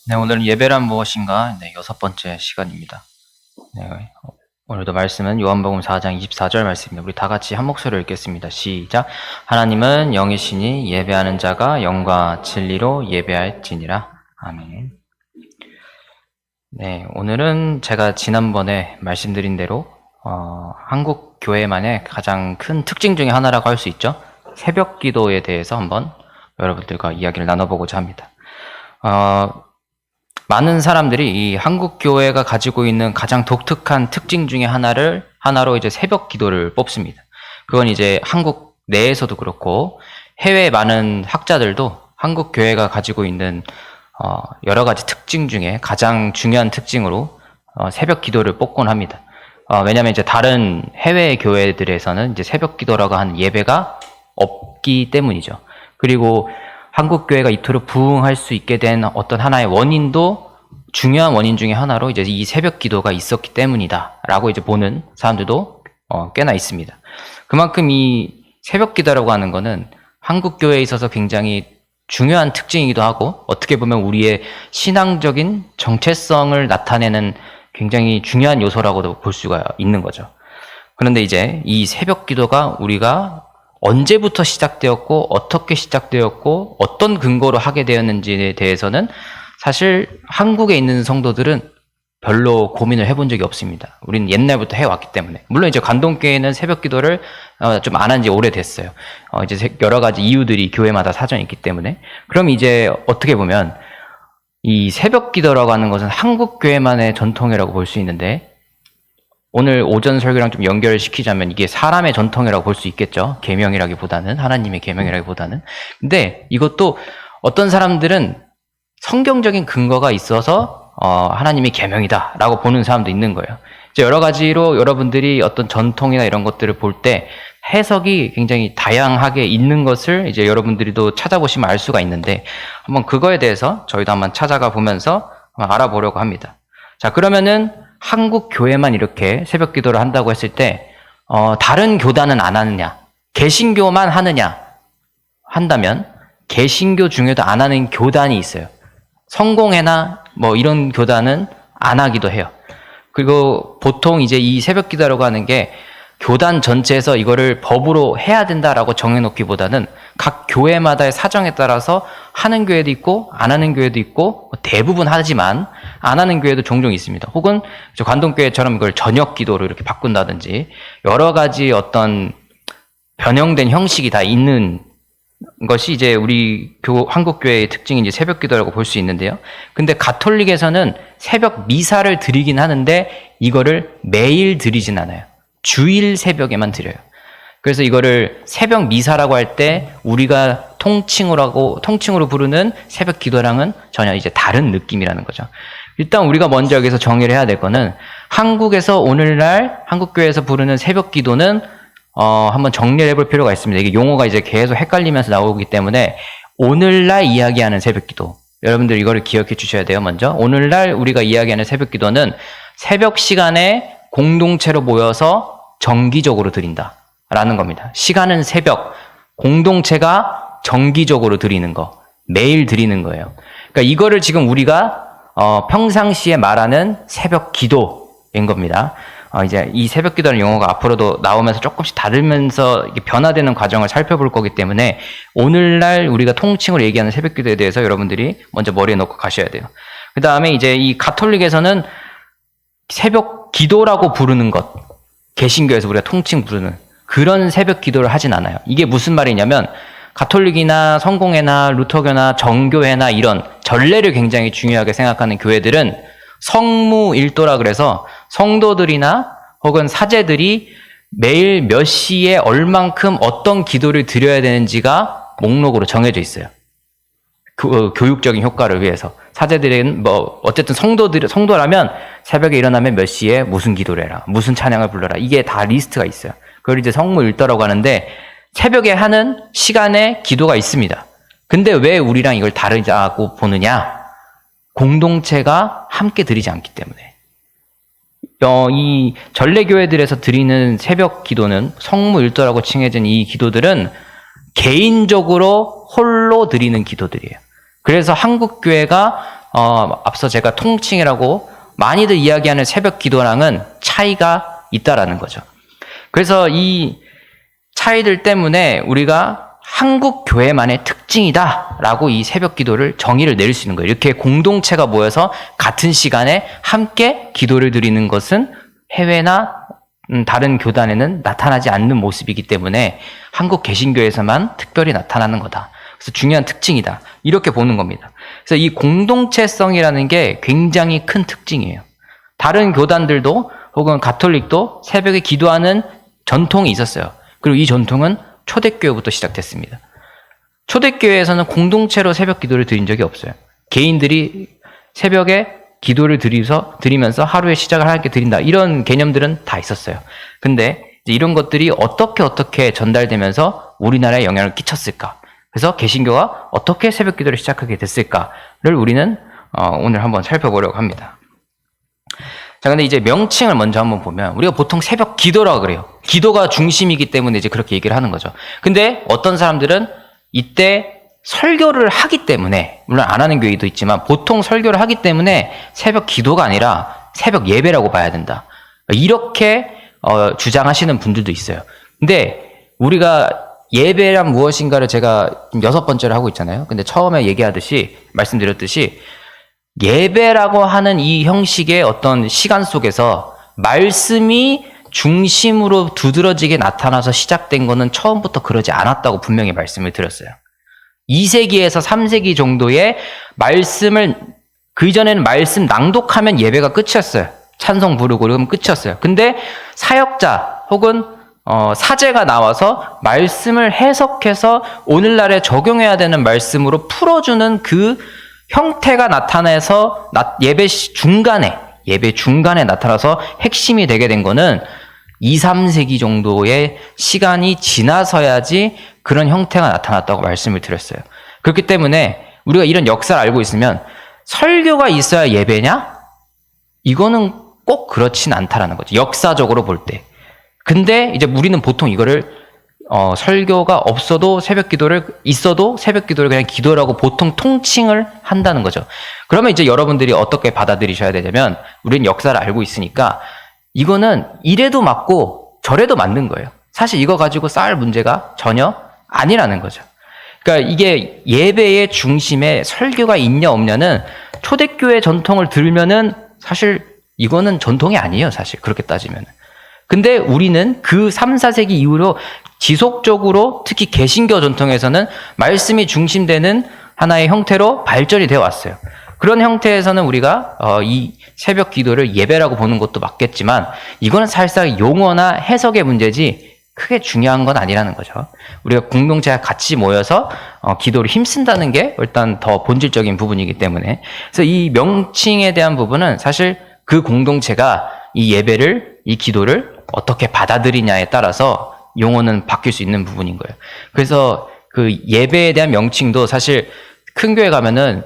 네, 오늘은 예배란 무엇인가? 네, 6번째 시간입니다. 네, 오늘도 말씀은 요한복음 4장 24절 말씀입니다. 우리 다 같이 한 목소리로 읽겠습니다. 시작. 하나님은 영이시니 예배하는 자가 영과 진리로 예배할지니라. 아멘. 네, 오늘은 제가 지난번에 말씀드린 대로 한국 교회만의 가장 큰 특징 중에 하나라고 할 수 있죠. 새벽 기도에 대해서 한번 여러분들과 이야기를 나눠보고자 합니다. 많은 사람들이 이 한국 교회가 가지고 있는 가장 독특한 특징 중에 하나로 이제 새벽 기도를 뽑습니다. 그건 이제 한국 내에서도 그렇고 해외 많은 학자들도 한국 교회가 가지고 있는 여러 가지 특징 중에 가장 중요한 특징으로 새벽 기도를 뽑곤 합니다. 왜냐하면 이제 다른 해외 교회들에서는 이제 새벽 기도라고 하는 예배가 없기 때문이죠. 그리고 한국 교회가 이토록 부흥할 수 있게 된 어떤 하나의 원인도 중요한 원인 중에 하나로 이제 이 새벽 기도가 있었기 때문이다라고 이제 보는 사람들도 꽤나 있습니다. 그만큼 이 새벽 기도라고 하는 거는 한국 교회에 있어서 굉장히 중요한 특징이기도 하고 어떻게 보면 우리의 신앙적인 정체성을 나타내는 굉장히 중요한 요소라고도 볼 수가 있는 거죠. 그런데 이제 이 새벽 기도가 우리가 언제부터 시작되었고 어떻게 시작되었고 어떤 근거로 하게 되었는지에 대해서는 사실 한국에 있는 성도들은 별로 고민을 해본 적이 없습니다. 우리는 옛날부터 해왔기 때문에. 물론 이제 관동교회는 새벽 기도를 좀 안 한 지 오래됐어요. 이제 여러 가지 이유들이 교회마다 사정이 있기 때문에. 그럼 이제 어떻게 보면 이 새벽 기도라고 하는 것은 한국 교회만의 전통이라고 볼 수 있는데 오늘 오전 설교랑 좀 연결시키자면 이게 사람의 전통이라고 볼 수 있겠죠. 계명이라기보다는 하나님의 계명이라기보다는. 근데 이것도 어떤 사람들은 성경적인 근거가 있어서 하나님의 계명이다라고 보는 사람도 있는 거예요. 이제 여러 가지로 여러분들이 어떤 전통이나 이런 것들을 볼 때 해석이 굉장히 다양하게 있는 것을 이제 여러분들이도 찾아보시면 알 수가 있는데 한번 그거에 대해서 저희도 한번 찾아가 보면서 한번 알아보려고 합니다. 자, 그러면은 한국 교회만 이렇게 새벽 기도를 한다고 했을 때 다른 교단은 안 하느냐? 개신교만 하느냐? 한다면 개신교 중에도 안 하는 교단이 있어요. 성공회나 뭐 이런 교단은 안 하기도 해요. 그리고 보통 이제 이 새벽 기도라고 하는 게 교단 전체에서 이거를 법으로 해야 된다라고 정해놓기보다는 각 교회마다의 사정에 따라서 하는 교회도 있고 안 하는 교회도 있고 대부분 하지만 안 하는 교회도 종종 있습니다. 혹은 관동교회처럼 이걸 저녁 기도로 이렇게 바꾼다든지 여러 가지 어떤 변형된 형식이 다 있는 것이 이제 우리 한국 교회의 특징인 이제 새벽 기도라고 볼 수 있는데요. 근데 가톨릭에서는 새벽 미사를 드리긴 하는데 이거를 매일 드리진 않아요. 주일 새벽에만 드려요. 그래서 이거를 새벽 미사라고 할 때 우리가 통칭으로 부르는 새벽 기도랑은 전혀 이제 다른 느낌이라는 거죠. 일단 우리가 먼저 여기서 정의를 해야 될 거는 한국에서 오늘날 한국교회에서 부르는 새벽 기도는 한번 정리를 해볼 필요가 있습니다. 이게 용어가 이제 계속 헷갈리면서 나오기 때문에 오늘날 이야기하는 새벽 기도. 여러분들 이거를 기억해 주셔야 돼요. 먼저 오늘날 우리가 이야기하는 새벽 기도는 새벽 시간에 공동체로 모여서 정기적으로 드린다라는 겁니다. 시간은 새벽, 공동체가 정기적으로 드리는 거, 매일 드리는 거예요. 그러니까 이거를 지금 우리가 평상시에 말하는 새벽 기도인 겁니다. 이제 이 새벽 기도라는 용어가 앞으로도 나오면서 조금씩 다르면서 변화되는 과정을 살펴볼 거기 때문에 오늘날 우리가 통칭으로 얘기하는 새벽 기도에 대해서 여러분들이 먼저 머리에 넣고 가셔야 돼요. 그 다음에 이제 이 가톨릭에서는 새벽 기도라고 부르는 것, 개신교에서 우리가 통칭 부르는 그런 새벽 기도를 하진 않아요. 이게 무슨 말이냐면 가톨릭이나 성공회나 루터교나 정교회나 이런 전례를 굉장히 중요하게 생각하는 교회들은 성무일도라 그래서 성도들이나 혹은 사제들이 매일 몇 시에 얼만큼 어떤 기도를 드려야 되는지가 목록으로 정해져 있어요. 교육적인 효과를 위해서. 사제들은 뭐 어쨌든 성도라면 새벽에 일어나면 몇 시에 무슨 기도를 해라, 무슨 찬양을 불러라, 이게 다 리스트가 있어요. 그걸 이제 성무일도라고 하는데 새벽에 하는 시간에 기도가 있습니다. 근데 왜 우리랑 이걸 다르다고 보느냐? 공동체가 함께 드리지 않기 때문에. 이 전래교회들에서 드리는 새벽 기도는 성무일도라고 칭해진 이 기도들은 개인적으로 홀로 드리는 기도들이에요. 그래서 한국교회가 앞서 제가 통칭이라고 많이들 이야기하는 새벽 기도랑은 차이가 있다라는 거죠. 그래서 이 차이들 때문에 우리가 한국 교회만의 특징이다라고 이 새벽 기도를 정의를 내릴 수 있는 거예요. 이렇게 공동체가 모여서 같은 시간에 함께 기도를 드리는 것은 해외나 다른 교단에는 나타나지 않는 모습이기 때문에 한국 개신교에서만 특별히 나타나는 거다. 그래서 중요한 특징이다. 이렇게 보는 겁니다. 그래서 이 공동체성이라는 게 굉장히 큰 특징이에요. 다른 교단들도 혹은 가톨릭도 새벽에 기도하는 전통이 있었어요. 그리고 이 전통은 초대교회부터 시작됐습니다. 초대교회에서는 공동체로 새벽 기도를 드린 적이 없어요. 개인들이 새벽에 기도를 드리면서 하루의 시작을 하나님께 드린다. 이런 개념들은 다 있었어요. 근데 이런 것들이 어떻게 전달되면서 우리나라에 영향을 끼쳤을까? 그래서 개신교가 어떻게 새벽 기도를 시작하게 됐을까를 우리는 오늘 한번 살펴보려고 합니다. 자, 근데 이제 명칭을 먼저 한번 보면 우리가 보통 새벽 기도라고 그래요. 기도가 중심이기 때문에 이제 그렇게 얘기를 하는 거죠. 근데 어떤 사람들은 이때 설교를 하기 때문에, 물론 안 하는 교회도 있지만 보통 설교를 하기 때문에 새벽 기도가 아니라 새벽 예배라고 봐야 된다. 이렇게 주장하시는 분들도 있어요. 근데 우리가 예배란 무엇인가를 제가 6번째로 하고 있잖아요. 근데 처음에 말씀드렸듯이 예배라고 하는 이 형식의 어떤 시간 속에서 말씀이 중심으로 두드러지게 나타나서 시작된 거는 처음부터 그러지 않았다고 분명히 말씀을 드렸어요. 2세기에서 3세기 정도의 말씀을, 그 이전에는 말씀 낭독하면 예배가 끝이었어요. 찬송 부르고 그러면 끝이었어요. 근데 사역자 혹은 사제가 나와서 말씀을 해석해서 오늘날에 적용해야 되는 말씀으로 풀어주는 그 형태가 나타나서 예배 중간에 나타나서 핵심이 되게 된 거는 2, 3세기 정도의 시간이 지나서야지 그런 형태가 나타났다고 말씀을 드렸어요. 그렇기 때문에 우리가 이런 역사를 알고 있으면 설교가 있어야 예배냐? 이거는 꼭 그렇진 않다라는 거죠. 역사적으로 볼 때. 근데 이제 우리는 보통 이거를 설교가 있어도 새벽 기도를 그냥 기도라고 보통 통칭을 한다는 거죠. 그러면 이제 여러분들이 어떻게 받아들이셔야 되냐면, 우리는 역사를 알고 있으니까 이거는 이래도 맞고 저래도 맞는 거예요. 사실 이거 가지고 싸울 문제가 전혀 아니라는 거죠. 그러니까 이게 예배의 중심에 설교가 있냐 없냐는 초대교회 전통을 들면은 사실 이거는 전통이 아니에요. 사실 그렇게 따지면. 근데 우리는 그 3, 4세기 이후로 지속적으로 특히 개신교 전통에서는 말씀이 중심되는 하나의 형태로 발전이 되어 왔어요. 그런 형태에서는 우리가 이 새벽 기도를 예배라고 보는 것도 맞겠지만 이거는 사실상 용어나 해석의 문제지 크게 중요한 건 아니라는 거죠. 우리가 공동체가 같이 모여서 기도를 힘쓴다는 게 일단 더 본질적인 부분이기 때문에, 그래서 이 명칭에 대한 부분은 사실 그 공동체가 이 예배를, 이 기도를 어떻게 받아들이냐에 따라서 용어는 바뀔 수 있는 부분인 거예요. 그래서 그 예배에 대한 명칭도 사실 큰 교회 가면은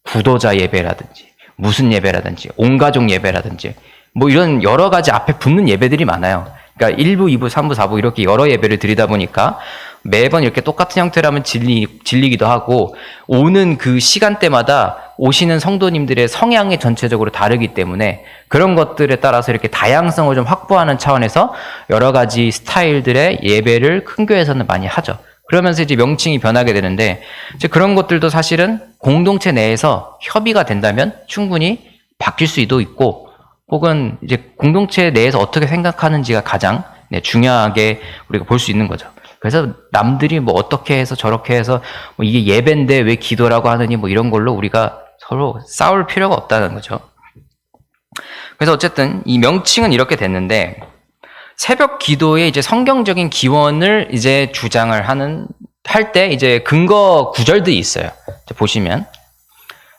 구도자 예배라든지 무슨 예배라든지 온가족 예배라든지 뭐 이런 여러 가지 앞에 붙는 예배들이 많아요. 그러니까 1부, 2부, 3부, 4부 이렇게 여러 예배를 드리다 보니까 매번 이렇게 똑같은 형태라면 질리기도 하고, 오는 그 시간대마다 오시는 성도님들의 성향이 전체적으로 다르기 때문에 그런 것들에 따라서 이렇게 다양성을 좀 확보하는 차원에서 여러 가지 스타일들의 예배를 큰 교회에서는 많이 하죠. 그러면서 이제 명칭이 변하게 되는데, 이제 그런 것들도 사실은 공동체 내에서 협의가 된다면 충분히 바뀔 수도 있고, 혹은 이제 공동체 내에서 어떻게 생각하는지가 가장 중요하게 우리가 볼 수 있는 거죠. 그래서 남들이 뭐 어떻게 해서 저렇게 해서 뭐 이게 예배인데 왜 기도라고 하느니 뭐 이런 걸로 우리가 서로 싸울 필요가 없다는 거죠. 그래서 어쨌든 이 명칭은 이렇게 됐는데, 새벽 기도의 이제 성경적인 기원을 이제 주장을 할 때 이제 근거 구절들이 있어요. 보시면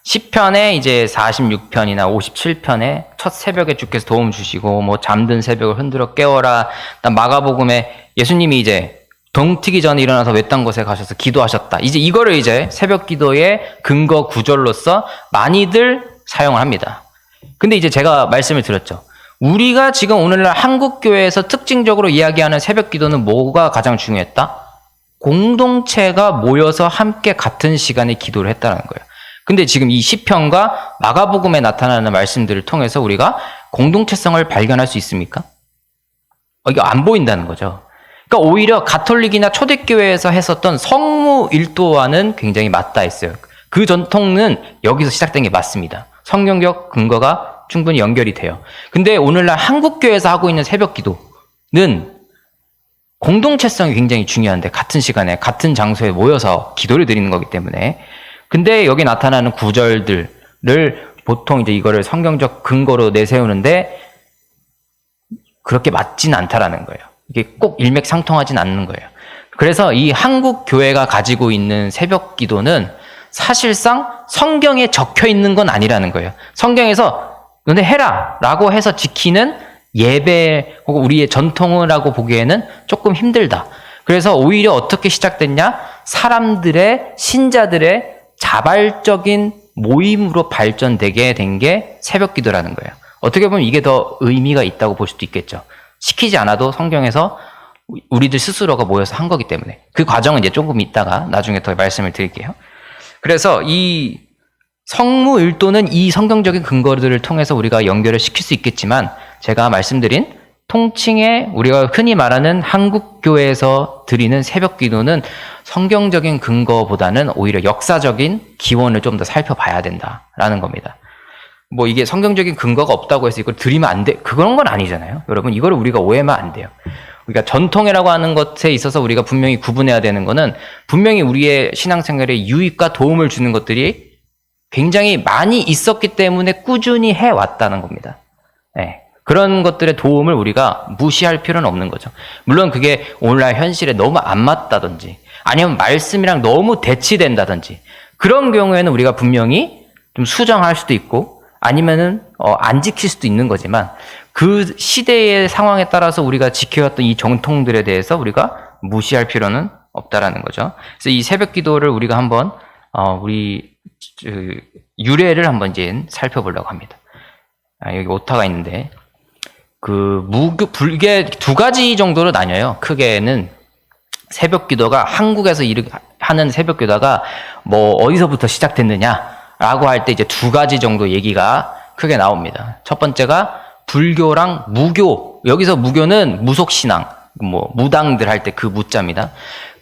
시편에 이제 46편이나 57편에 첫 새벽에 주께서 도움 주시고 뭐 잠든 새벽을 흔들어 깨워라. 마가복음에 예수님이 이제 동트기 전에 일어나서 외딴 곳에 가셔서 기도하셨다. 이제 이거를 이제 새벽 기도의 근거 구절로서 많이들 사용을 합니다. 근데 이제 제가 말씀을 드렸죠. 우리가 지금 오늘날 한국교회에서 특징적으로 이야기하는 새벽 기도는 뭐가 가장 중요했다? 공동체가 모여서 함께 같은 시간에 기도를 했다는 거예요. 근데 지금 이 시편과 마가복음에 나타나는 말씀들을 통해서 우리가 공동체성을 발견할 수 있습니까? 이거 안 보인다는 거죠. 그러니까 오히려 가톨릭이나 초대교회에서 했었던 성무 일도와는 굉장히 맞닿아 있어요. 그 전통은 여기서 시작된 게 맞습니다. 성경적 근거가 충분히 연결이 돼요. 근데 오늘날 한국교회에서 하고 있는 새벽 기도는 공동체성이 굉장히 중요한데, 같은 시간에 같은 장소에 모여서 기도를 드리는 거기 때문에. 근데 여기 나타나는 구절들을 보통 이제 이거를 성경적 근거로 내세우는데 그렇게 맞진 않다라는 거예요. 이게 꼭 일맥상통하진 않는 거예요. 그래서 이 한국 교회가 가지고 있는 새벽 기도는 사실상 성경에 적혀 있는 건 아니라는 거예요. 성경에서 너네 해라 라고 해서 지키는 예배 혹은 우리의 전통이라고 보기에는 조금 힘들다. 그래서 오히려 어떻게 시작됐냐? 사람들의, 신자들의 자발적인 모임으로 발전되게 된 게 새벽 기도라는 거예요. 어떻게 보면 이게 더 의미가 있다고 볼 수도 있겠죠. 시키지 않아도 성경에서 우리들 스스로가 모여서 한 거기 때문에. 그 과정은 이제 조금 있다가 나중에 더 말씀을 드릴게요. 그래서 이 성무일도는 이 성경적인 근거들을 통해서 우리가 연결을 시킬 수 있겠지만, 제가 말씀드린 통칭에 우리가 흔히 말하는 한국교회에서 드리는 새벽 기도는 성경적인 근거보다는 오히려 역사적인 기원을 좀 더 살펴봐야 된다라는 겁니다. 뭐 이게 성경적인 근거가 없다고 해서 이걸 드리면 안 돼, 그런 건 아니잖아요. 여러분, 이거를 우리가 오해하면 안 돼요. 그러니까 전통이라고 하는 것에 있어서 우리가 분명히 구분해야 되는 거는, 분명히 우리의 신앙생활에 유익과 도움을 주는 것들이 굉장히 많이 있었기 때문에 꾸준히 해왔다는 겁니다. 네. 그런 것들의 도움을 우리가 무시할 필요는 없는 거죠. 물론 그게 오늘날 현실에 너무 안 맞다든지 아니면 말씀이랑 너무 대치된다든지 그런 경우에는 우리가 분명히 좀 수정할 수도 있고 아니면은 안 지킬 수도 있는 거지만, 그 시대의 상황에 따라서 우리가 지켜왔던 이 정통들에 대해서 우리가 무시할 필요는 없다라는 거죠. 그래서 이 새벽 기도를 우리가 한번 우리 유래를 한번 이제 살펴보려고 합니다. 여기 오타가 있는데, 불교 두 가지 정도로 나뉘어요. 크게는 새벽 기도가, 한국에서 하는 새벽 기도가 뭐 어디서부터 시작됐느냐라고 할 때 이제 두 가지 정도 얘기가 크게 나옵니다. 첫 번째가 불교랑 무교. 여기서 무교는 무속신앙, 뭐 무당들 할 때 그 무자입니다.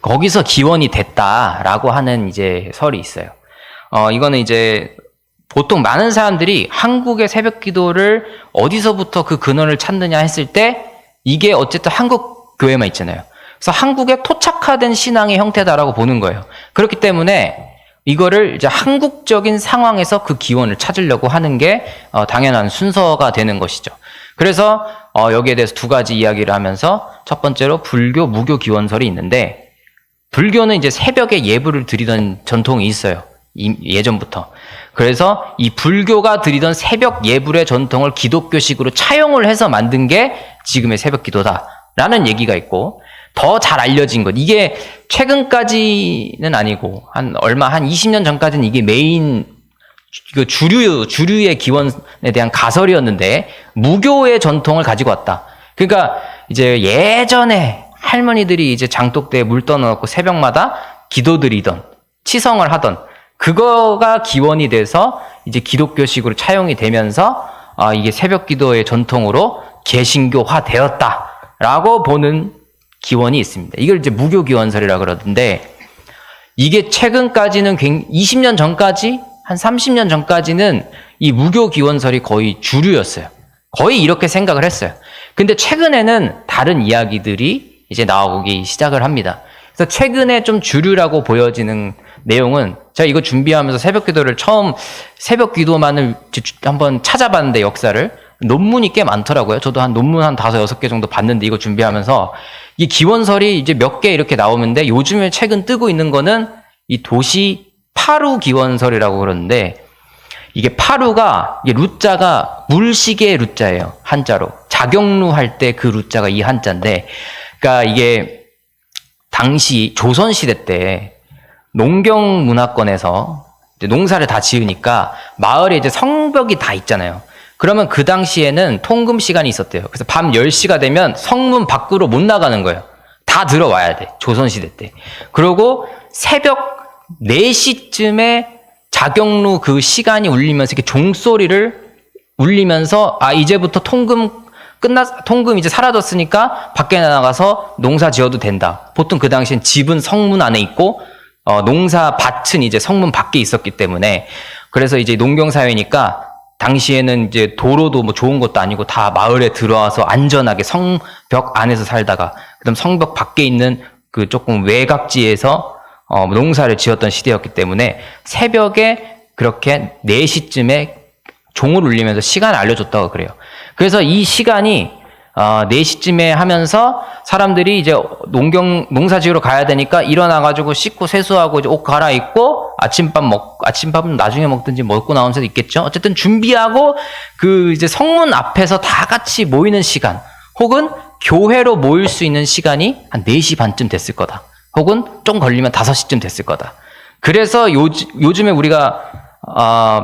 거기서 기원이 됐다라고 하는 이제 설이 있어요. 이거는 이제 보통 많은 사람들이 한국의 새벽 기도를 어디서부터 그 근원을 찾느냐 했을 때, 이게 어쨌든 한국 교회만 있잖아요. 그래서 한국에 토착화된 신앙의 형태다라고 보는 거예요. 그렇기 때문에 이거를 이제 한국적인 상황에서 그 기원을 찾으려고 하는 게 당연한 순서가 되는 것이죠. 그래서 여기에 대해서 두 가지 이야기를 하면서, 첫 번째로 불교, 무교 기원설이 있는데, 불교는 이제 새벽에 예불을 드리던 전통이 있어요. 예전부터. 그래서 이 불교가 드리던 새벽 예불의 전통을 기독교식으로 차용을 해서 만든 게 지금의 새벽 기도다라는 얘기가 있고, 더 잘 알려진 것, 이게 최근까지는 아니고 한 20년 전까지는 이게 메인 주류의 기원에 대한 가설이었는데, 무교의 전통을 가지고 왔다. 그러니까 이제 예전에 할머니들이 이제 장독대에 물 떠넣고 새벽마다 기도드리던, 치성을 하던 그거가 기원이 돼서 이제 기독교식으로 차용이 되면서 이게 새벽 기도의 전통으로 개신교화 되었다라고 보는 기원이 있습니다. 이걸 이제 무교 기원설이라고 그러던데, 이게 최근까지는 20년 전까지, 한 30년 전까지는 이 무교 기원설이 거의 주류였어요. 거의 이렇게 생각을 했어요. 근데 최근에는 다른 이야기들이 이제 나오기 시작을 합니다. 그래서 최근에 좀 주류라고 보여지는 내용은, 제가 이거 준비하면서 새벽 기도를 새벽 기도만을 한번 찾아봤는데, 역사를, 논문이 꽤 많더라고요. 저도 논문 한 5-6개 정도 봤는데, 이거 준비하면서 이 기원설이 이제 몇 개 이렇게 나오는데, 요즘에 최근 뜨고 있는 거는 이 도시 파루 기원설이라고 그러는데, 이게 파루가, 이게 루자가 물시계의 루자예요. 한자로. 자경루 할 때 그 루자가 이 한자인데, 그러니까 이게 당시 조선시대 때 농경 문화권에서 이제 농사를 다 지으니까 마을에 이제 성벽이 다 있잖아요. 그러면 그 당시에는 통금 시간이 있었대요. 그래서 밤 10시가 되면 성문 밖으로 못 나가는 거예요. 다 들어와야 돼. 조선시대 때. 그리고 새벽 4시쯤에 자경루 그 시간이 울리면서 이렇게 종소리를 울리면서 이제부터 통금 이제 사라졌으니까 밖에 나가서 농사 지어도 된다. 보통 그 당시엔 집은 성문 안에 있고 농사 밭은 이제 성문 밖에 있었기 때문에 그래서 이제 농경사회니까 당시에는 이제 도로도 뭐 좋은 것도 아니고 다 마을에 들어와서 안전하게 성벽 안에서 살다가 그다음 성벽 밖에 있는 그 조금 외곽지에서 농사를 지었던 시대였기 때문에 새벽에 그렇게 4시쯤에 종을 울리면서 시간을 알려줬다고 그래요. 그래서 이 시간이 4시쯤에 하면서 사람들이 이제 농사 지으러 가야 되니까 일어나가지고 씻고 세수하고 이제 옷 갈아입고 아침밥은 나중에 먹든지 먹고 나오는 데도 있겠죠. 어쨌든 준비하고 그 이제 성문 앞에서 다 같이 모이는 시간 혹은 교회로 모일 수 있는 시간이 한 4시 반쯤 됐을 거다. 혹은 좀 걸리면 5시쯤 됐을 거다. 그래서 요즘에 우리가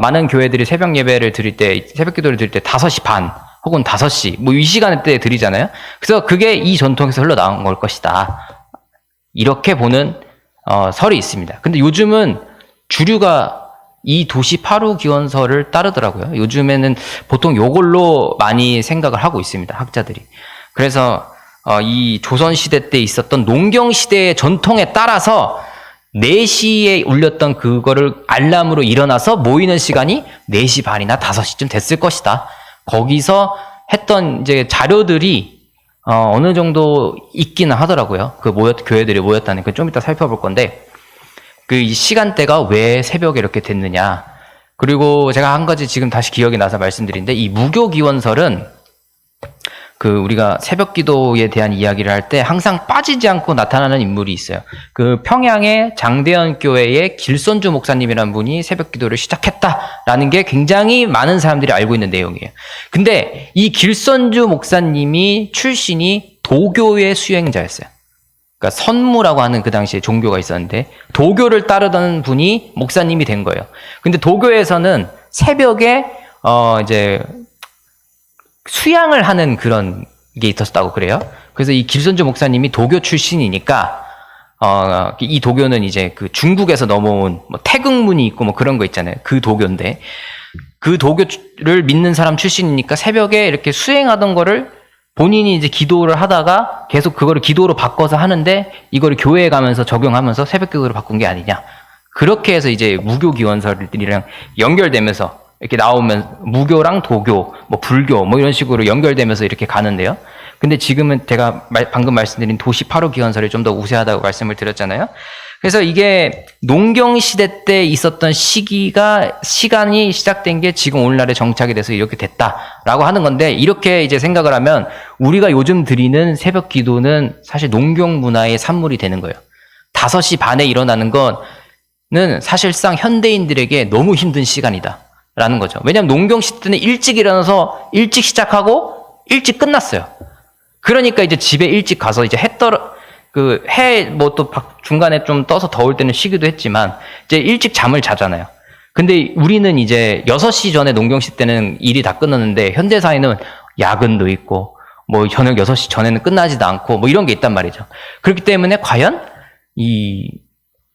많은 교회들이 새벽 예배를 드릴 때, 새벽 기도를 드릴 때 5시 반 혹은 5시 뭐 이 시간대 드리잖아요. 그래서 그게 이 전통에서 흘러나온 걸 것이다. 이렇게 보는 설이 있습니다. 근데 요즘은 주류가 이 도시 파루 기원설을 따르더라고요. 요즘에는 보통 요걸로 많이 생각을 하고 있습니다. 학자들이. 그래서 이 조선시대 때 있었던 농경시대의 전통에 따라서 4시에 울렸던 그거를 알람으로 일어나서 모이는 시간이 4시 반이나 5시쯤 됐을 것이다. 거기서 했던 이제 자료들이 어느 정도 있기는 하더라고요. 교회들이 모였다는 그 좀 이따 살펴볼 건데 그 시간대가 왜 새벽에 이렇게 됐느냐. 그리고 제가 한 가지 지금 다시 기억이 나서 말씀드린데 이 무교기원설은 우리가 새벽 기도에 대한 이야기를 할 때 항상 빠지지 않고 나타나는 인물이 있어요. 그 평양의 장대현 교회의 길선주 목사님이라는 분이 새벽 기도를 시작했다라는 게 굉장히 많은 사람들이 알고 있는 내용이에요. 근데 이 길선주 목사님이 출신이 도교의 수행자였어요. 그러니까 선무라고 하는 그 당시에 종교가 있었는데 도교를 따르던 분이 목사님이 된 거예요. 근데 도교에서는 새벽에 이제 수양을 하는 그런 게 있었다고 그래요. 그래서 이 길선주 목사님이 도교 출신이니까 이 도교는 이제 그 중국에서 넘어온 뭐 태극문이 있고 뭐 그런 거 있잖아요. 그 도교인데 그 도교를 믿는 사람 출신이니까 새벽에 이렇게 수행하던 거를 본인이 이제 기도를 하다가 계속 그거를 기도로 바꿔서 하는데 이거를 교회에 가면서 적용하면서 새벽 기도로 바꾼 게 아니냐. 그렇게 해서 이제 무교 기원설들이랑 연결되면서 이렇게 나오면 무교랑 도교, 뭐 불교, 뭐 이런 식으로 연결되면서 이렇게 가는데요. 근데 지금은 제가 방금 말씀드린 도시 파루 기원설이 좀 더 우세하다고 말씀을 드렸잖아요. 그래서 이게 농경시대 때 있었던 시간이 시작된 게 지금 오늘날에 정착이 돼서 이렇게 됐다라고 하는 건데 이렇게 이제 생각을 하면 우리가 요즘 드리는 새벽 기도는 사실 농경 문화의 산물이 되는 거예요. 5시 반에 일어나는 거는 사실상 현대인들에게 너무 힘든 시간이다. 라는 거죠. 왜냐하면 농경시대 때는 일찍 일어나서 일찍 시작하고 일찍 끝났어요. 그러니까 이제 집에 일찍 가서 이제 뭐 또 중간에 좀 떠서 더울 때는 쉬기도 했지만 이제 일찍 잠을 자잖아요. 근데 우리는 이제 6시 전에 농경시대 때는 일이 다 끝났는데 현대사회는 야근도 있고 뭐 저녁 6시 전에는 끝나지도 않고 뭐 이런 게 있단 말이죠. 그렇기 때문에 과연 이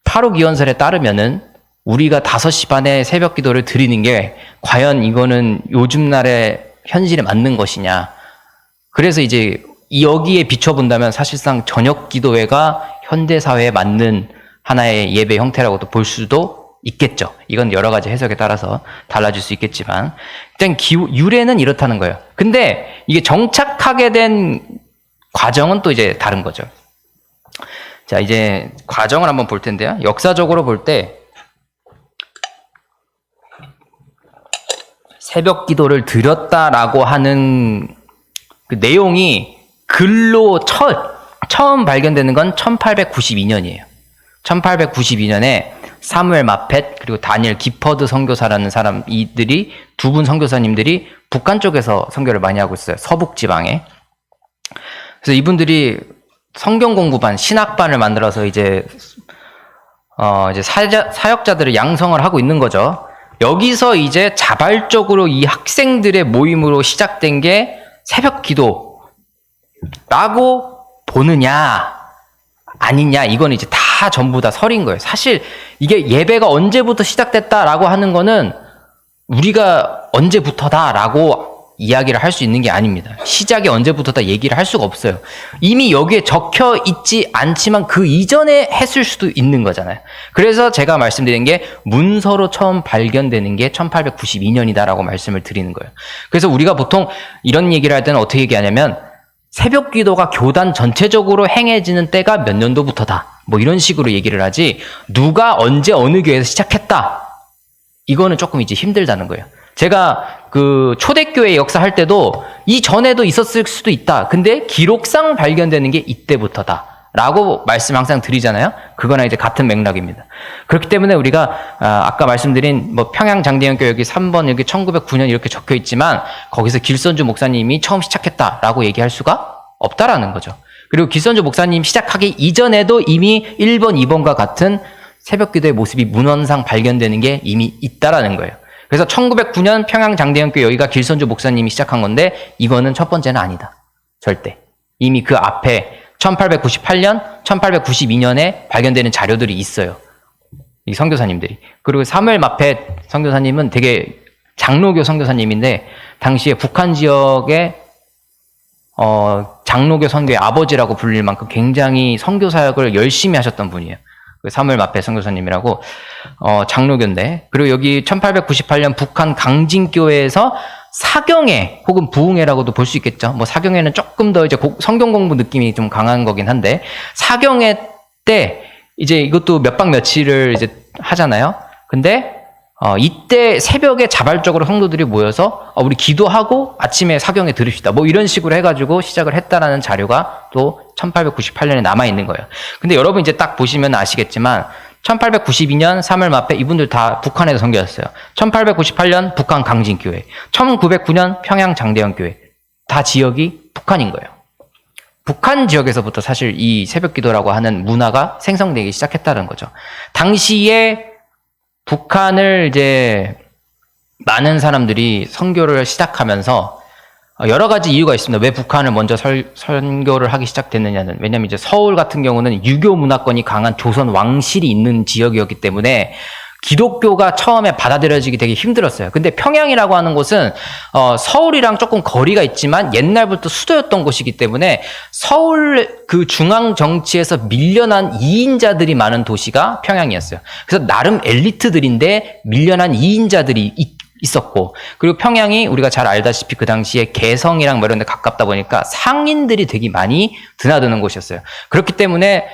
파루 기원설에 따르면은 우리가 5시 반에 새벽 기도를 드리는 게 과연 이거는 요즘 날의 현실에 맞는 것이냐. 그래서 이제 여기에 비춰본다면 사실상 저녁 기도회가 현대사회에 맞는 하나의 예배 형태라고도 볼 수도 있겠죠. 이건 여러 가지 해석에 따라서 달라질 수 있겠지만 일단 유래는 이렇다는 거예요. 근데 이게 정착하게 된 과정은 또 이제 다른 거죠. 자, 이제 과정을 한번 볼 텐데요. 역사적으로 볼 때 새벽 기도를 드렸다라고 하는 그 내용이 글로 처음 발견되는 건 1892년이에요. 1892년에 사무엘 마펫 그리고 다니엘 기퍼드 선교사라는 이들이 두 분 선교사님들이 북한 쪽에서 선교를 많이 하고 있어요. 서북 지방에. 그래서 이분들이 성경 공부반, 신학반을 만들어서 이제 사역자들을 양성을 하고 있는 거죠. 여기서 이제 자발적으로 이 학생들의 모임으로 시작된 게 새벽 기도라고 보느냐 아니냐 이건 이제 다 다 전부 다 설인 거예요. 사실 이게 예배가 언제부터 시작됐다라고 하는 거는 우리가 언제부터다라고 이야기를 할 수 있는 게 아닙니다. 시작이 언제부터다 얘기를 할 수가 없어요. 이미 여기에 적혀 있지 않지만 그 이전에 했을 수도 있는 거잖아요. 그래서 제가 말씀드린 게 문서로 처음 발견되는 게 1892년이다라고 말씀을 드리는 거예요. 그래서 우리가 보통 이런 얘기를 할 때는 어떻게 얘기하냐면 새벽 기도가 교단 전체적으로 행해지는 때가 몇 년도부터다. 뭐 이런 식으로 얘기를 하지 누가 언제 어느 교회에서 시작했다. 이거는 조금 이제 힘들다는 거예요. 제가 그 초대교회 역사할 때도 이전에도 있었을 수도 있다. 근데 기록상 발견되는 게 이때부터다. 라고 말씀 항상 드리잖아요. 그거랑 이제 같은 맥락입니다. 그렇기 때문에 우리가 아까 말씀드린 뭐 평양 장대현교회 여기 3번 여기 1909년 이렇게 적혀 있지만 거기서 길선주 목사님이 처음 시작했다라고 얘기할 수가 없다라는 거죠. 그리고 길선주 목사님 시작하기 이전에도 이미 1번, 2번과 같은 새벽 기도의 모습이 문헌상 발견되는 게 이미 있다라는 거예요. 그래서 1909년 평양 장대현교회 여기가 길선주 목사님이 시작한 건데 이거는 첫 번째는 아니다. 절대. 이미 그 앞에 1898년, 1892년에 발견되는 자료들이 있어요. 이 선교사님들이. 그리고 사무엘 마펫 선교사님은 되게 장로교 선교사님인데 당시에 북한 지역의 장로교 선교의 아버지라고 불릴 만큼 굉장히 선교 사역을 열심히 하셨던 분이에요. 사무엘 마펫 선교사님이라고 장로교인데, 그리고 여기 1898년 북한 강진교회에서 사경회 혹은 부흥회라고도 볼 수 있겠죠. 뭐 사경회는 조금 더 이제 성경 공부 느낌이 좀 강한 거긴 한데 사경회 때 이제 이것도 몇 박 며칠을 이제 하잖아요. 근데 이때 새벽에 자발적으로 성도들이 모여서 우리 기도하고 아침에 사경회 들읍시다. 뭐 이런 식으로 해가지고 시작을 했다라는 자료가 또 1898년에 남아 있는 거예요. 근데 여러분 이제 딱 보시면 아시겠지만 1892년 사무엘 마펫 이분들 다 북한에서 선교했어요. 1898년 북한 강진교회, 1909년 평양 장대현교회 다 지역이 북한인 거예요. 북한 지역에서부터 사실 이 새벽기도라고 하는 문화가 생성되기 시작했다는 거죠. 당시에 북한을 이제 많은 사람들이 선교를 시작하면서 여러 가지 이유가 있습니다. 왜 북한을 먼저 선교를 하기 시작됐느냐는, 왜냐하면 이제 서울 같은 경우는 유교 문화권이 강한 조선 왕실이 있는 지역이었기 때문에 기독교가 처음에 받아들여지기 되게 힘들었어요. 근데 평양이라고 하는 곳은 서울이랑 조금 거리가 있지만 옛날부터 수도였던 곳이기 때문에 서울 그 중앙 정치에서 밀려난 이인자들이 많은 도시가 평양이었어요. 그래서 나름 엘리트들인데 밀려난 이인자들이 있었고, 그리고 평양이 우리가 잘 알다시피 그 당시에 개성이랑 뭐 이런 데 가깝다 보니까 상인들이 되게 많이 드나드는 곳이었어요. 그렇기 때문에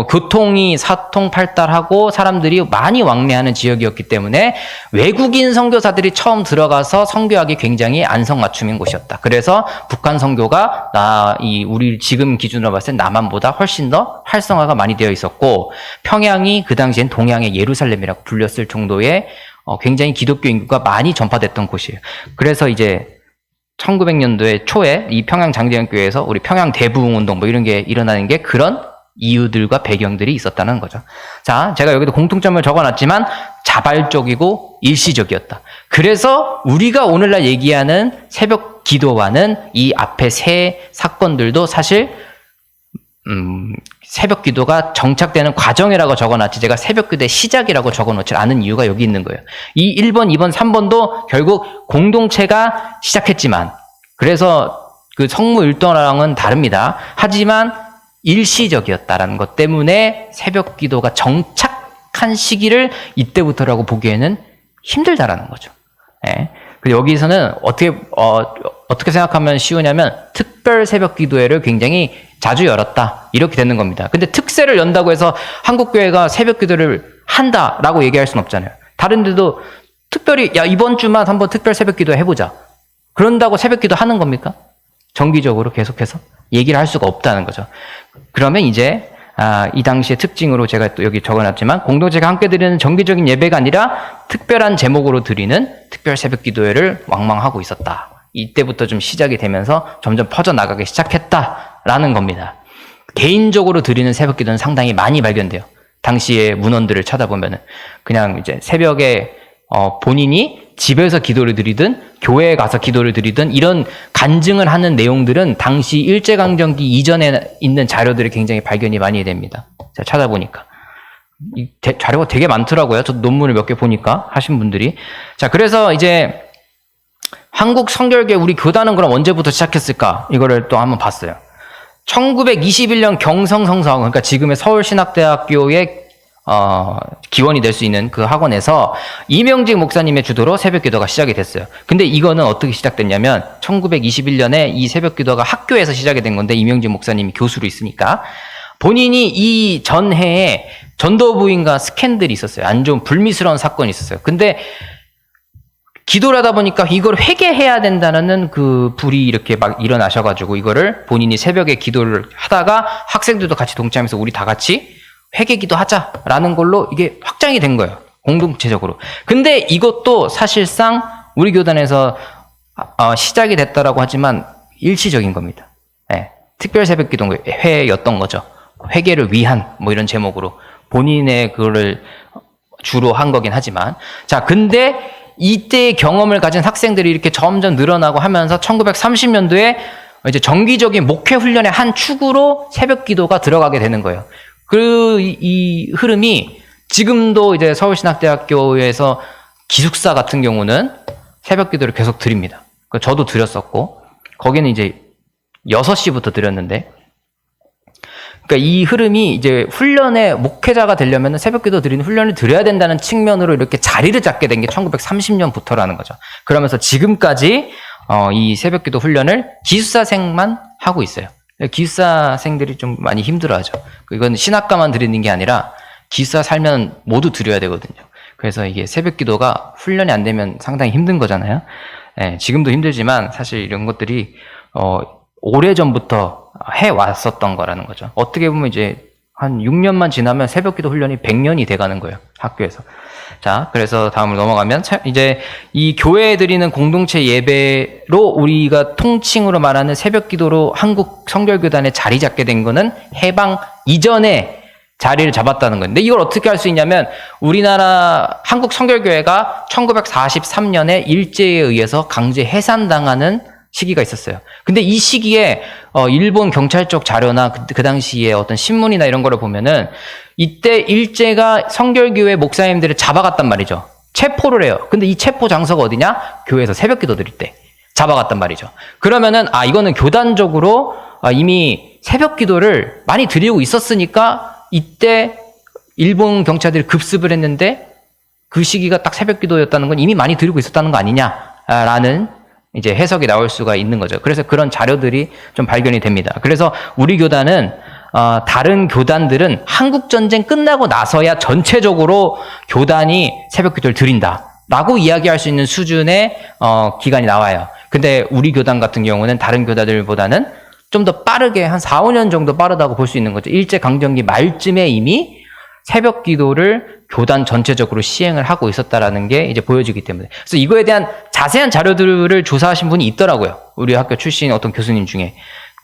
교통이 사통팔달하고 사람들이 많이 왕래하는 지역이었기 때문에 외국인 선교사들이 처음 들어가서 선교하기 굉장히 안성맞춤인 곳이었다. 그래서 북한 선교가 우리 지금 기준으로 봤을 때 남한보다 훨씬 더 활성화가 많이 되어 있었고, 평양이 그 당시엔 동양의 예루살렘이라고 불렸을 정도의 굉장히 기독교 인구가 많이 전파됐던 곳이에요. 그래서 이제 1900년도에 초에 이 평양 장대현교회에서 우리 평양 대부흥운동 뭐 이런 게 일어나는 게 그런 이유들과 배경들이 있었다는 거죠. 자, 제가 여기도 공통점을 적어놨지만 자발적이고 일시적이었다. 그래서 우리가 오늘날 얘기하는 새벽 기도와는 이 앞에 세 사건들도 사실 새벽 기도가 정착되는 과정이라고 적어놨지 제가 새벽 기도의 시작이라고 적어놓지 않은 이유가 여기 있는 거예요. 이 1번, 2번, 3번도 결국 공동체가 시작했지만, 그래서 그 성무일도랑은 다릅니다. 하지만 일시적이었다라는 것 때문에 새벽 기도가 정착한 시기를 이때부터라고 보기에는 힘들다라는 거죠. 네. 그리고 여기서는 어떻게 생각하면 쉬우냐면 특별 새벽 기도회를 굉장히 자주 열었다, 이렇게 되는 겁니다. 근데 특세를 연다고 해서 한국교회가 새벽 기도를 한다라고 얘기할 수는 없잖아요. 다른 데도 특별히 이번 주만 한번 특별 새벽 기도 해보자, 그런다고 새벽 기도 하는 겁니까? 정기적으로 계속해서 얘기를 할 수가 없다는 거죠. 그러면 이제 이 당시의 특징으로 제가 또 여기 적어놨지만, 공동체가 함께 드리는 정기적인 예배가 아니라 특별한 제목으로 드리는 특별 새벽 기도회를 왕망하고 있었다. 이때부터 좀 시작이 되면서 점점 퍼져나가기 시작했다라는 겁니다. 개인적으로 드리는 새벽 기도는 상당히 많이 발견돼요. 당시의 문헌들을 찾아보면은 그냥 이제 새벽에 본인이 집에서 기도를 드리든 교회에 가서 기도를 드리든 이런 간증을 하는 내용들은 당시 일제강점기 이전에 있는 자료들이 굉장히 발견이 많이 됩니다. 제가 찾아보니까. 자료가 되게 많더라고요. 저 논문을 몇 개 보니까 하신 분들이. 자, 그래서 이제 한국 성결교회 우리 교단은 그럼 언제부터 시작했을까? 이거를 또 한번 봤어요. 1921년 경성성서, 그러니까 지금의 서울신학대학교의 기원이 될 수 있는 그 학원에서 이명직 목사님의 주도로 새벽기도가 시작이 됐어요. 근데 이거는 어떻게 시작됐냐면 1921년에 이 새벽기도가 학교에서 시작이 된 건데, 이명직 목사님이 교수로 있으니까 본인이 이 전해에 전도부인과 스캔들이 있었어요. 안 좋은 불미스러운 사건이 있었어요. 근데 기도를 하다 보니까 이걸 회개해야 된다는 그 불이 이렇게 막 일어나셔가지고 이거를 본인이 새벽에 기도를 하다가 학생들도 같이 동참해서 우리 다 같이 회개 기도하자라는 걸로 이게 확장이 된 거예요. 공동체적으로. 근데 이것도 사실상 우리 교단에서 시작이 됐다라고 하지만 일시적인 겁니다. 네. 특별 새벽 기도 회였던 거죠. 회개를 위한 뭐 이런 제목으로 본인의 그거를 주로 한 거긴 하지만, 자, 근데 이때의 경험을 가진 학생들이 이렇게 점점 늘어나고 하면서 1930년도에 이제 정기적인 목회 훈련의 한 축으로 새벽 기도가 들어가게 되는 거예요. 이 흐름이 지금도 이제 서울신학대학교에서 기숙사 같은 경우는 새벽 기도를 계속 드립니다. 저도 드렸었고, 거기는 이제 6시부터 드렸는데, 그러니까 이 흐름이 이제 훈련의 목회자가 되려면 새벽 기도 드리는 훈련을 드려야 된다는 측면으로 이렇게 자리를 잡게 된 게 1930년부터라는 거죠. 그러면서 지금까지 이 새벽 기도 훈련을 기숙사생만 하고 있어요. 기숙사생들이 좀 많이 힘들어하죠. 이건 신학과만 드리는 게 아니라 기숙사 살면 모두 드려야 되거든요. 그래서 이게 새벽 기도가 훈련이 안 되면 상당히 힘든 거잖아요. 네, 지금도 힘들지만 사실 이런 것들이 오래전부터 해왔었던 거라는 거죠. 어떻게 보면 이제 한 6년만 지나면 새벽기도 훈련이 100년이 돼가는 거예요. 학교에서. 자, 그래서 다음으로 넘어가면 이제 이 교회에 드리는 공동체 예배로 우리가 통칭으로 말하는 새벽기도로 한국 성결교단에 자리 잡게 된 거는 해방 이전에 자리를 잡았다는 건데, 이걸 어떻게 할 수 있냐면 우리나라 한국 성결교회가 1943년에 일제에 의해서 강제 해산당하는 시기가 있었어요. 근데 이 시기에 일본 경찰 쪽 자료나 그 당시에 어떤 신문이나 이런 거를 보면은 이때 일제가 성결교회 목사님들을 잡아갔단 말이죠. 체포를 해요. 근데 이 체포 장소가 어디냐? 교회에서 새벽기도 드릴 때 잡아갔단 말이죠. 그러면은 이거는 교단적으로 이미 새벽기도를 많이 드리고 있었으니까 이때 일본 경찰들이 급습을 했는데 그 시기가 딱 새벽기도였다는 건 이미 많이 드리고 있었다는 거 아니냐라는 이제 해석이 나올 수가 있는 거죠. 그래서 그런 자료들이 좀 발견이 됩니다. 그래서 우리 교단은 다른 교단들은 한국전쟁 끝나고 나서야 전체적으로 교단이 새벽기도를 드린다라고 이야기할 수 있는 수준의 기간이 나와요. 근데 우리 교단 같은 경우는 다른 교단들보다는 좀 더 빠르게 한 4, 5년 정도 빠르다고 볼 수 있는 거죠. 일제강점기 말쯤에 이미 새벽 기도를 교단 전체적으로 시행을 하고 있었다라는 게 이제 보여지기 때문에. 그래서 이거에 대한 자세한 자료들을 조사하신 분이 있더라고요. 우리 학교 출신 어떤 교수님 중에.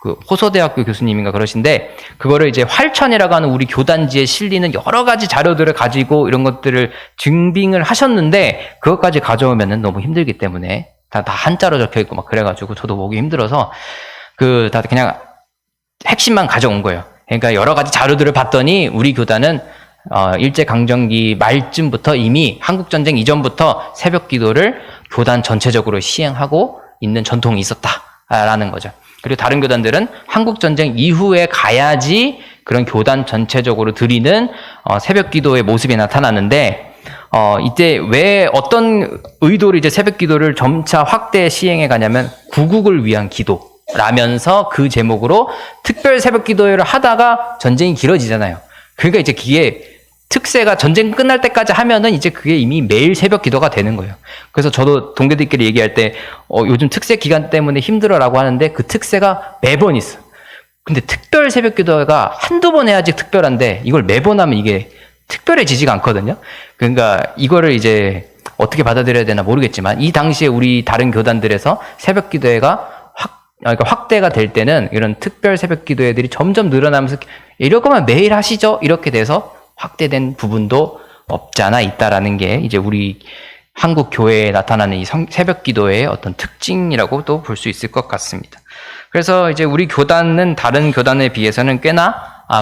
그 호서대학교 교수님인가 그러신데, 그거를 이제 활천이라고 하는 우리 교단지에 실리는 여러 가지 자료들을 가지고 이런 것들을 증빙을 하셨는데, 그것까지 가져오면은 너무 힘들기 때문에 다 한자로 적혀 있고 막 그래가지고 저도 보기 힘들어서 다 그냥 핵심만 가져온 거예요. 그러니까 여러 가지 자료들을 봤더니 우리 교단은 일제강점기 말쯤부터 이미 한국전쟁 이전부터 새벽 기도를 교단 전체적으로 시행하고 있는 전통이 있었다라는 거죠. 그리고 다른 교단들은 한국전쟁 이후에 가야지 그런 교단 전체적으로 드리는 새벽 기도의 모습이 나타나는데, 이때 왜 어떤 의도로 이제 새벽 기도를 점차 확대 시행해 가냐면 구국을 위한 기도라면서 그 제목으로 특별 새벽 기도회를 하다가 전쟁이 길어지잖아요. 그러니까 이제 그게 특세가 전쟁 끝날 때까지 하면은 이제 그게 이미 매일 새벽 기도가 되는 거예요. 그래서 저도 동료들끼리 얘기할 때 요즘 특세 기간 때문에 힘들어라고 하는데 그 특세가 매번 있어. 근데 특별 새벽 기도가 한두 번 해야지 특별한데 이걸 매번 하면 이게 특별해지지가 않거든요. 그러니까 이거를 이제 어떻게 받아들여야 되나 모르겠지만, 이 당시에 우리 다른 교단들에서 새벽 기도회가 그러니까 확대가 될 때는 이런 특별 새벽 기도회들이 점점 늘어나면서 이럴 거면 매일 하시죠, 이렇게 돼서 확대된 부분도 없지 않아 있다라는 게 이제 우리 한국 교회에 나타나는 이 새벽 기도의 어떤 특징이라고도 볼 수 있을 것 같습니다. 그래서 이제 우리 교단은 다른 교단에 비해서는 꽤나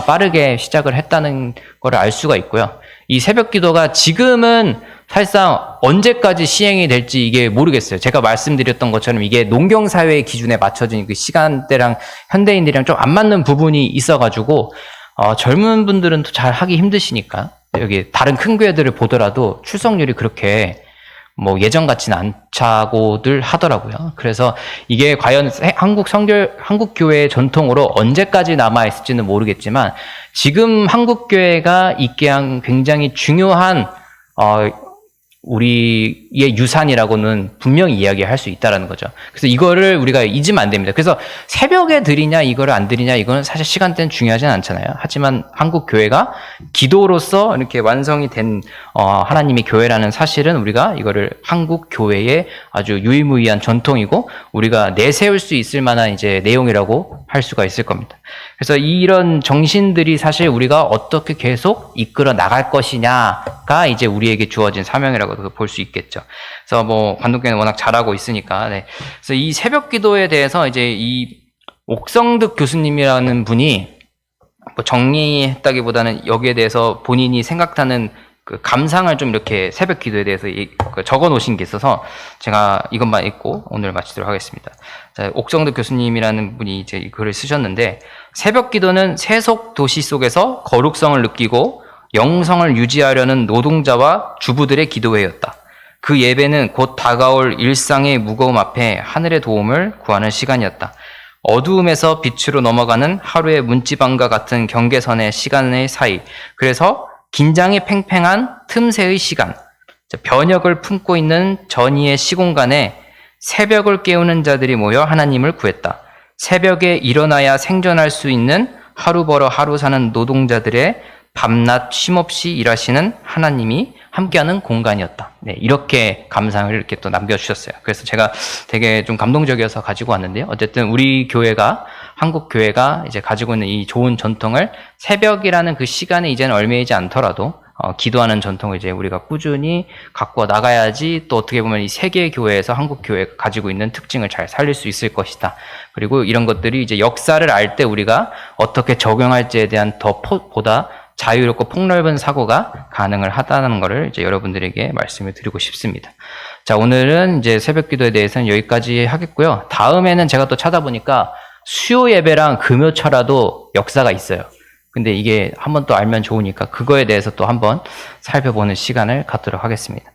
빠르게 시작을 했다는 걸 알 수가 있고요. 이 새벽 기도가 지금은 사실상 언제까지 시행이 될지 이게 모르겠어요. 제가 말씀드렸던 것처럼 이게 농경사회의 기준에 맞춰진 그 시간대랑 현대인들이랑 좀 안 맞는 부분이 있어가지고, 젊은 분들은 또 잘 하기 힘드시니까, 여기 다른 큰 교회들을 보더라도 출석률이 그렇게 뭐 예전 같지는 않다고들 하더라고요. 그래서 이게 과연 한국 교회의 전통으로 언제까지 남아 있을지는 모르겠지만, 지금 한국 교회가 있게 한 굉장히 중요한 우리의 유산이라고는 분명히 이야기할 수 있다라는 거죠. 그래서 이거를 우리가 잊으면 안 됩니다. 그래서 새벽에 드리냐 이거를 안 드리냐 이거는 사실 시간대는 중요하진 않잖아요. 하지만 한국 교회가 기도로서 이렇게 완성이 된 하나님의 교회라는 사실은 우리가 이거를 한국 교회의 아주 유일무이한 전통이고 우리가 내세울 수 있을 만한 이제 내용이라고 할 수가 있을 겁니다. 그래서 이런 정신들이 사실 우리가 어떻게 계속 이끌어 나갈 것이냐가 이제 우리에게 주어진 사명이라고 볼 수 있겠죠. 그래서 뭐 관동교회는 워낙 잘하고 있으니까. 네. 그래서 이 새벽 기도에 대해서 이제 이 옥성득 교수님이라는 분이 뭐 정리했다기보다는 여기에 대해서 본인이 생각하는 그 감상을 좀 이렇게 새벽 기도에 대해서 적어 놓으신 게 있어서 제가 이것만 읽고 오늘 마치도록 하겠습니다. 자, 옥성득 교수님이라는 분이 이제 이 글을 쓰셨는데, 새벽 기도는 세속 도시 속에서 거룩성을 느끼고 영성을 유지하려는 노동자와 주부들의 기도회였다. 그 예배는 곧 다가올 일상의 무거움 앞에 하늘의 도움을 구하는 시간이었다. 어두움에서 빛으로 넘어가는 하루의 문지방과 같은 경계선의 시간의 사이, 그래서 긴장이 팽팽한 틈새의 시간, 변혁을 품고 있는 전이의 시공간에 새벽을 깨우는 자들이 모여 하나님을 구했다. 새벽에 일어나야 생존할 수 있는 하루 벌어 하루 사는 노동자들의 밤낮 쉼없이 일하시는 하나님이 함께하는 공간이었다. 네, 이렇게 감상을 이렇게 또 남겨주셨어요. 그래서 제가 되게 좀 감동적이어서 가지고 왔는데요. 어쨌든 우리 교회가, 한국 교회가 이제 가지고 있는 이 좋은 전통을 새벽이라는 그 시간에 이제는 얽매이지 않더라도 기도하는 전통을 이제 우리가 꾸준히 갖고 나가야지 또 어떻게 보면 이 세계 교회에서 한국 교회가 가지고 있는 특징을 잘 살릴 수 있을 것이다. 그리고 이런 것들이 이제 역사를 알 때 우리가 어떻게 적용할지에 대한 보다 자유롭고 폭넓은 사고가 가능을 하다는 것을 이제 여러분들에게 말씀을 드리고 싶습니다. 자, 오늘은 이제 새벽 기도에 대해서는 여기까지 하겠고요. 다음에는 제가 또 찾아보니까 수요 예배랑 금요철화도 역사가 있어요. 근데 이게 한번 또 알면 좋으니까 그거에 대해서 또 한번 살펴보는 시간을 갖도록 하겠습니다.